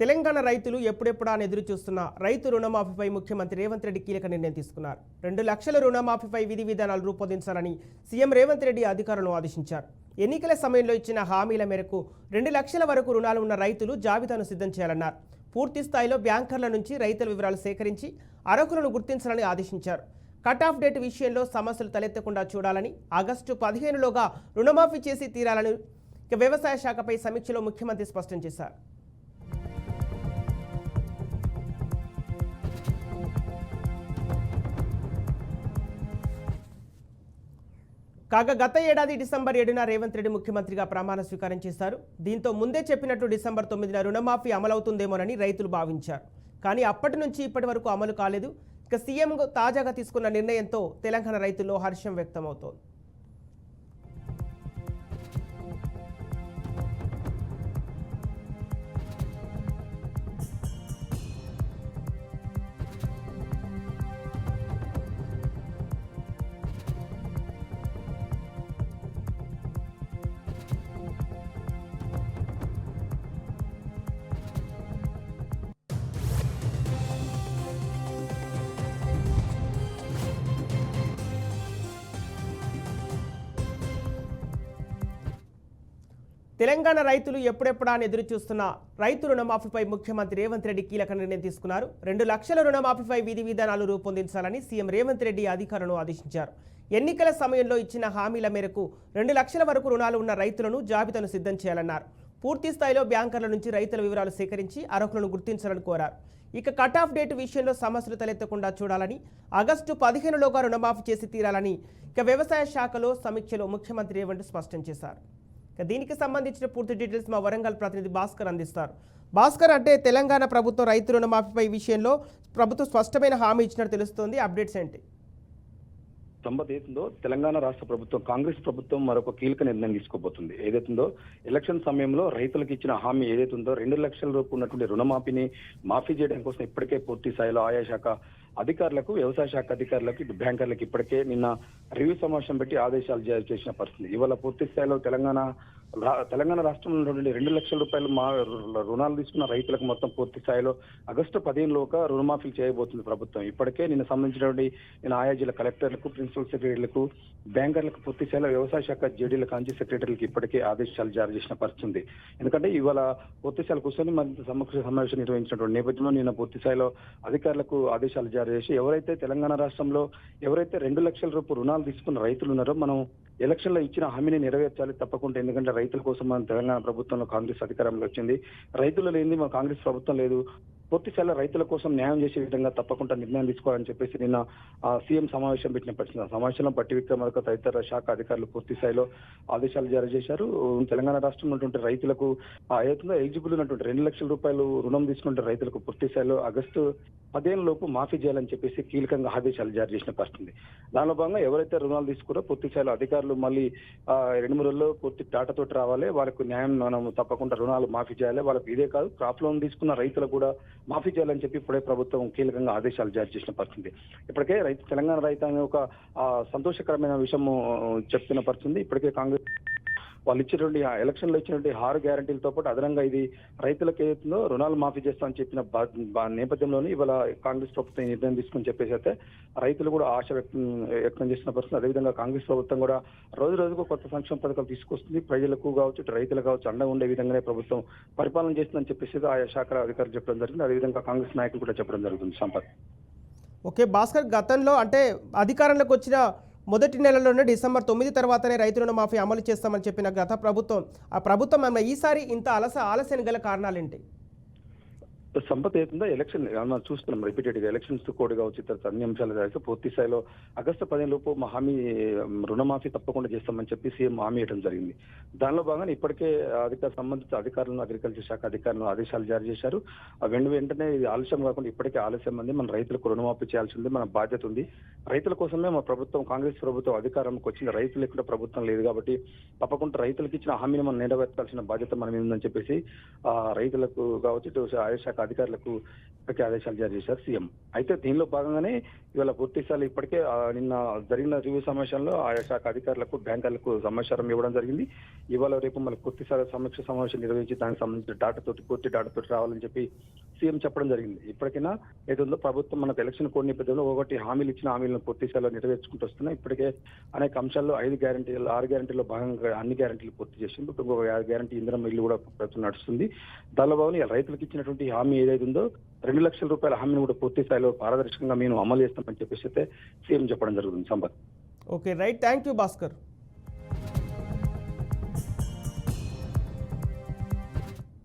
తెలంగాణ రైతులు ఎప్పుడెప్పుడా అని ఎదురు చూస్తున్న రైతు రుణమాఫీపై ముఖ్యమంత్రి రేవంత్ రెడ్డి కీలక నిర్ణయం తీసుకున్నారు. 2 లక్షల రుణమాఫీపై విధి విధానాలు రూపొందించాలని సీఎం రేవంత్ రెడ్డి అధికారులను ఆదేశించారు. ఎన్నికల సమయంలో ఇచ్చిన హామీల మేరకు 2 లక్షల వరకు రుణాలు ఉన్న రైతులు జాబితాను సిద్ధం చేయాలన్నారు. పూర్తి స్థాయిలో బ్యాంకర్ల నుంచి రైతుల వివరాలు సేకరించి అర్హులను గుర్తించాలని ఆదేశించారు. కట్ ఆఫ్ డేట్ విషయంలో సమస్యలు తలెత్తకుండా చూడాలని, ఆగస్టు 15లోగా రుణమాఫీ చేసి తీరాలని వ్యవసాయ శాఖపై సమీక్షలో ముఖ్యమంత్రి స్పష్టం చేశారు. కాగా గత ఏడాది డిసెంబర్ 7న రేవంత్ రెడ్డి ముఖ్యమంత్రిగా ప్రమాణ స్వీకారం చేశారు. దీంతో ముందే చెప్పినట్టు డిసెంబర్ 9న రుణమాఫీ అమలవుతుందేమోనని రైతులు భావించారు. కానీ అప్పటి నుంచి ఇప్పటి వరకు అమలు కాలేదు. ఇక సీఎం తాజాగా తీసుకున్న నిర్ణయంతో తెలంగాణ రైతుల్లో హర్షం వ్యక్తమవుతోంది. తెలంగాణ రైతులు ఎప్పుడెప్పుడా అని ఎదురు చూస్తున్న రైతు రుణమాఫీపై ముఖ్యమంత్రి రేవంత్ రెడ్డి కీలక నిర్ణయం తీసుకున్నారు. 2 లక్షల రుణమాఫీపై విధి విధానాలు రూపొందించాలని సీఎం రేవంత్ రెడ్డి అధికారులను ఆదేశించారు. ఎన్నికల సమయంలో ఇచ్చిన హామీల మేరకు 2 లక్షల వరకు రుణాలు ఉన్న రైతులను జాబితాను సిద్ధం చేయాలన్నారు. పూర్తి స్థాయిలో బ్యాంకర్ల నుంచి రైతుల వివరాలు సేకరించి అర్హులను గుర్తించాలని కోరారు. ఇక కట్ ఆఫ్ డేట్ విషయంలో సమస్యలు తలెత్తకుండా చూడాలని, ఆగస్టు 15లోగా రుణమాఫీ చేసి తీరాలని వ్యవసాయ శాఖలో సమీక్షలో ముఖ్యమంత్రి రేవంత్ స్పష్టం చేశారు. దీనికి సంబంధించిన పూర్తి డీటెయిల్స్ మా వరంగల్ ప్రతినిధి భాస్కర్ అందిస్తారు. భాస్కర్, అంటే తెలంగాణ ప్రభుత్వం రైతు రుణమాఫీపై విషయంలో ప్రభుత్వం స్పష్టమైన హామీ ఇచ్చినట్టు తెలుస్తోంది. అప్డేట్స్ ఏంటి? సంబంధించిందో తెలంగాణ రాష్ట్ర ప్రభుత్వం, కాంగ్రెస్ ప్రభుత్వం మరొక కీలక నిర్ణయం తీసుకోబోతుంది. ఏదైతుందో ఎలక్షన్ సమయంలో రైతులకు ఇచ్చిన హామీ ఏదైతుందో 2 లక్షల రూపాయలు ఉన్నటువంటి రుణమాఫీని మాఫీ చేయడం కోసం ఇప్పటికే పూర్తి స్థాయిలో ఆయా శాఖ అధికారులకు, వ్యవసాయ శాఖ అధికారులకు, ఇటు బ్యాంకర్లకు ఇప్పటికే నిన్న రివ్యూ సమావేశం పెట్టి ఆదేశాలు జారీ చేసిన పరిస్థితి. ఇవాళ పూర్తి స్థాయిలో తెలంగాణ రాష్ట్రంలో ఉన్నటువంటి 2 లక్షల రూపాయలు రుణాలు తీసుకున్న రైతులకు మొత్తం పూర్తి స్థాయిలో ఆగస్టు 15లోగా రుణమాఫీలు చేయబోతుంది ప్రభుత్వం. ఇప్పటికే నిన్న సంబంధించినటువంటి ఆయా జిల్లా కలెక్టర్లకు, ప్రిన్సిపల్ సెక్రటరీలకు, బ్యాంకర్లకు, పూర్తి స్థాయిలో వ్యవసాయ శాఖ జేడీల కాంచి సెక్రటరీలకు ఇప్పటికే ఆదేశాలు జారీ చేసిన పరిస్థితి. ఎందుకంటే ఇవాళ పూర్తి స్థాయిలో కూర్చొని మరింత సమగ్ర సమావేశం నిర్వహించినటువంటి నేపథ్యంలో నిన్న పూర్తి స్థాయిలో అధికారులకు ఆదేశాలు జారీ చేసి ఎవరైతే తెలంగాణ రాష్ట్రంలో 2 లక్షల రూపాయలు రుణాలు తీసుకున్న రైతులు ఉన్నారో మనం ఎలక్షన్లో ఇచ్చిన హామీని నెరవేర్చాలి తప్పకుండా. ఎందుకంటే రైతుల కోసం మన తెలంగాణ ప్రభుత్వంలో కాంగ్రెస్ అధికారంలో వచ్చింది. రైతులు లేనిది మన కాంగ్రెస్ ప్రభుత్వం లేదు. పూర్తి స్థాయిలో రైతుల కోసం న్యాయం చేసే విధంగా తప్పకుండా నిర్ణయం తీసుకోవాలని చెప్పేసి నిన్న సీఎం సమావేశం పెట్టిన పరిస్థితి. సమావేశంలో బట్టి విక్రమార్క తదితర శాఖ అధికారులు పూర్తి స్థాయిలో ఆదేశాలు జారీ చేశారు. తెలంగాణ రాష్ట్రంలో ఉన్నటువంటి రైతులకు ఏదైతుందో ఎలిజిబుల్ ఉన్నటువంటి 2 లక్షల రూపాయలు రుణం తీసుకుంటే రైతులకు పూర్తి స్థాయిలో ఆగస్టు 15 లోపు మాఫీ చేయాలని చెప్పేసి కీలకంగా ఆదేశాలు జారీ చేసిన పరిస్థితి. దానిలో భాగంగా ఎవరైతే రుణాలు తీసుకున్నారో పూర్తి స్థాయిలో అధికారులు మళ్ళీ 2-3 రోజుల్లో పూర్తి డాటాతోటి రావాలి. వాళ్ళకు న్యాయం మనం తప్పకుండా రుణాలు మాఫీ చేయాలి. వాళ్ళకి ఇదే కాదు, క్రాప్ లోన్ తీసుకున్న రైతులకు కూడా మాఫీ చేయాలని చెప్పి ఇప్పుడే ప్రభుత్వం కీలకంగా ఆదేశాలు జారీ చేసిన పరిస్థితి. ఇప్పటికే తెలంగాణ రైతాంగం ఒక సంతోషకరమైన విషయం చెప్తున్న పరిస్థితి. ఇప్పటికే కాంగ్రెస్ వాళ్ళు ఇచ్చినటువంటి ఎలక్షన్లో ఇచ్చినటువంటి 6 గ్యారంటీలతో పాటు అదనంగా ఇది రైతులకు ఏదైతుందో రుణాలు మాఫీ చేస్తామని చెప్పిన నేపథ్యంలోనే ఇవాళ కాంగ్రెస్ ప్రభుత్వం నిర్ణయం తీసుకుని చెప్పేసి అయితే రైతులు కూడా ఆశ వ్యక్తం చేసిన పరిస్థితి. అదేవిధంగా కాంగ్రెస్ ప్రభుత్వం కూడా రోజు రోజుకు కొత్త సంక్షేమ పథకాలు తీసుకొస్తుంది. ప్రజలకు కావచ్చు, రైతులు కావచ్చు, అండగా ఉండే విధంగానే ప్రభుత్వం పరిపాలన చేస్తుందని చెప్పేసి ఆయా శాఖల అధికారులు చెప్పడం జరిగింది. అదేవిధంగా కాంగ్రెస్ నాయకులు కూడా చెప్పడం జరుగుతుంది. సంపత్. ఓకే భాస్కర్, గతంలో అంటే అధికారంలోకి వచ్చిన మొదటి నెలలోనే డిసెంబర్ 9 తర్వాతనే రైతు రుణమాఫీ అమలు చేస్తామని చెప్పిన గత ప్రభుత్వం, ఆ ప్రభుత్వం ఈసారి ఇంత ఆలస్యం గల కారణాలేంటి? సంపద ఏతుందో ఎలక్షన్ మనం చూస్తున్నాం రిపీటెడ్గా ఎలక్షన్స్ కోడ్ కావచ్చు, ఇతర అన్ని అంశాలు కలిసి పూర్తి స్థాయిలో ఆగస్టు 15 లోపు మా హామీ రుణమాఫీ తప్పకుండా చేస్తామని చెప్పి సీఎం హామీ ఇవ్వడం జరిగింది. దానిలో భాగంగా ఇప్పటికే సంబంధిత అధికారులను, అగ్రికల్చర్ శాఖ అధికారులను ఆదేశాలు జారీ చేశారు. వెంటనే ఇది ఆలస్యం కాకుండా ఇప్పటికే ఆలస్యం ఉంది. మన రైతులకు రుణమాఫీ చేయాల్సింది మన బాధ్యత ఉంది. రైతుల కోసమే మా ప్రభుత్వం, కాంగ్రెస్ ప్రభుత్వం అధికారంకి వచ్చింది. రైతులు లేకుండా ప్రభుత్వం లేదు కాబట్టి తప్పకుండా రైతులకు ఇచ్చిన హామీని మనం నెరవేర్చాల్సిన బాధ్యత మనం ఉందని చెప్పేసి రైతులకు కావచ్చు, ఆయా శాఖ అధికారులకు ఇప్పటికే ఆదేశాలు జారీ చేశారు సీఎం. అయితే దీనిలో భాగంగానే ఇవాళ పూర్తి స్థాయిలో ఇప్పటికే నిన్న జరిగిన రివ్యూ సమావేశంలో ఆయా శాఖ అధికారులకు బ్యాంకర్లకు సమాచారం ఇవ్వడం జరిగింది. ఇవాళ రేపు మళ్ళీ పూర్తి స్థాయిలో సమీక్ష సమావేశం నిర్వహించి దానికి సంబంధించిన పూర్తి డాటాతోటి రావాలని చెప్పి సీఎం చెప్పడం జరిగింది. ఇప్పటికైనా ఏదో ప్రభుత్వం మనకు ఎలక్షన్ కోడ్ నేపథ్యంలో ఒకటి హామీలు ఇచ్చిన హామీలను పూర్తి స్థాయిలో నెరవేర్చుకుంటూ వస్తున్నాయి. ఇప్పటికే అనేక అంశాల్లో 5 గ్యారంటీలు 6 గ్యారంటీలో భాగంగా అన్ని గ్యారంటీలు పూర్తి చేసింది. ఇప్పుడు ఇంకొక 5 గ్యారంటీ ఇంధనం ఇల్లు కూడా ప్రభుత్వం నడుస్తుంది. దానిలో భాగంగా రైతులకు ఇచ్చినటువంటి హామీ ఏదైతే ఉందో 2 లక్షల రూపాయల హామీని కూడా పూర్తి స్థాయిలో పారదర్శకంగా మేము అమలు చేస్తామని చెప్పేసి అయితే సీఎం చెప్పడం జరుగుతుంది. Sampath. Okay right, thank you Bhaskar.